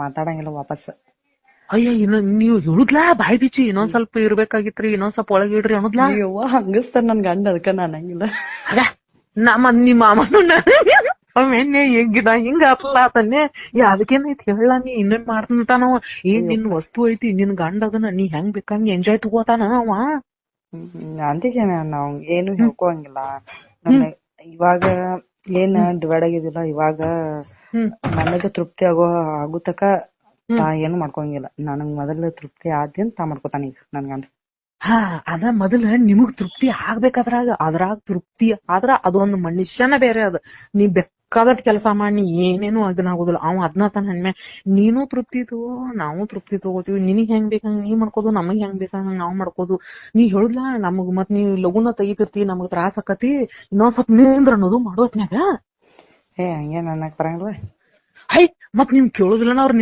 ಮಾತಾಡಂಗಿಲ್ಲ ವಾಪಸ್. ಅಯ್ಯ ನೀವ್ ಹೇಳುದ್ಲಾ ಬಾಯ್ ಬಿಚ್ಚಿ ಇನ್ನೊಂದ್ ಸ್ವಲ್ಪ ಇರ್ಬೇಕಾಗಿತ್ರಿ, ಇನ್ನೊಂದ್ ಸ್ವಲ್ಪ ಒಳಗೆ ಇಡ್ರಿ ಅನ್ನೋದ್ಲಾ. ಅಯ್ಯವ್ವ ಹಂಗಸ್ತಾರ ನನ್ ಗಂಡ, ಅದಕ್ಕ ನಾನಂಗಿಲ್ಲ. ನಿಮ್ಮ ಮಾಮನು ಒಮ್ಮೆನ್ನೆ ಹೆಂಗಿದ ಹಿಂಗ ಆತನ್ನೆ ಅದಕ್ಕೇನೈತಿ ಹೇಳ, ನೀ ಇನ್ನೇನ್ ಮಾಡ್ತಾನ ನಿನ್ ವಸ್ತು ಐತಿ, ನಿನ್ ಗಂಡ ಅದನ್ನ ನೀ ಹೆಂಗ್ ಬೇಕಂಗ ಎಂಜಾಯ್ ತಗೋತಾನ ಅವ. ಅಂತಿಗೆ ನಾವ್ ಏನು ಹೇಳ್ಕೊಳಂಗಿಲ್ಲ. ಇವಾಗ ಏನ್ ಡಿವೈಡ್ ಆಗಿದಿಲ್ಲ, ಇವಾಗ ನನಗ ತೃಪ್ತಿ ಆಗುತಕ ತಾ ಏನು ಮಾಡ್ಕೊಳಂಗಿಲ್ಲ. ನನಗ್ ಮೊದಲ ತೃಪ್ತಿ ಆದ್ಯಂತ ತಾ ಮಾಡ್ಕೊತಾನ ಈಗ ನನ್ ಗಂಡ. ಅದ ಮೊದಲ ನಿಮಗ್ ತೃಪ್ತಿ ಅದ್ರಾಗ ತೃಪ್ತಿ ಆದ್ರ ಅದೊಂದು ಮನುಷ್ಯನ ಬೇರೆ. ಅದ ನೀ ಬೇಕಾದಟ್ ಕೆಲಸ ಮಾಡಿ ಏನೇನು ಅದನ್ನ ಆಗೋದಿಲ್ಲ. ಅವ ಅದನ್ನ ತಾನ ಹೆಣ್ಮೆ ನೀನು ತೃಪ್ತಿ ತಗೋ, ನಾವು ತೃಪ್ತಿ ತಗೋತೀವಿ. ನಿನಗ್ ಹೆಂಗ್ ಬೇಕಂಗ ನೀ ಮಾಡ್ಕೋದು, ನಮಗ್ ಹೆಂಗ್ ಬೇಕಂಗ ನಾವ್ ಮಾಡ್ಕೋದು. ನೀ ಹೇಳುದ್ಲಾ ನಮಗ್ ಮತ್ ನೀ ಲಗುನ ತೆಗಿತಿರ್ತಿ, ನಮಗ್ ತ್ರಾಸ ಆಕತಿ, ಇನ್ನೊಂದ್ ಸ್ವಲ್ಪ ನಿಂದ್ರ ಅನ್ನೋದು ಮಾಡೋತ್ನ್ಯಾಗ. ಹಂಗೇನ್ ಅನ್ನಕ್ ಬರಂಗಿಲ್ವ. ಮತ್ ನಿಮ್ ಕೇಳುದಿಲ್ಲ ಅವ್ರ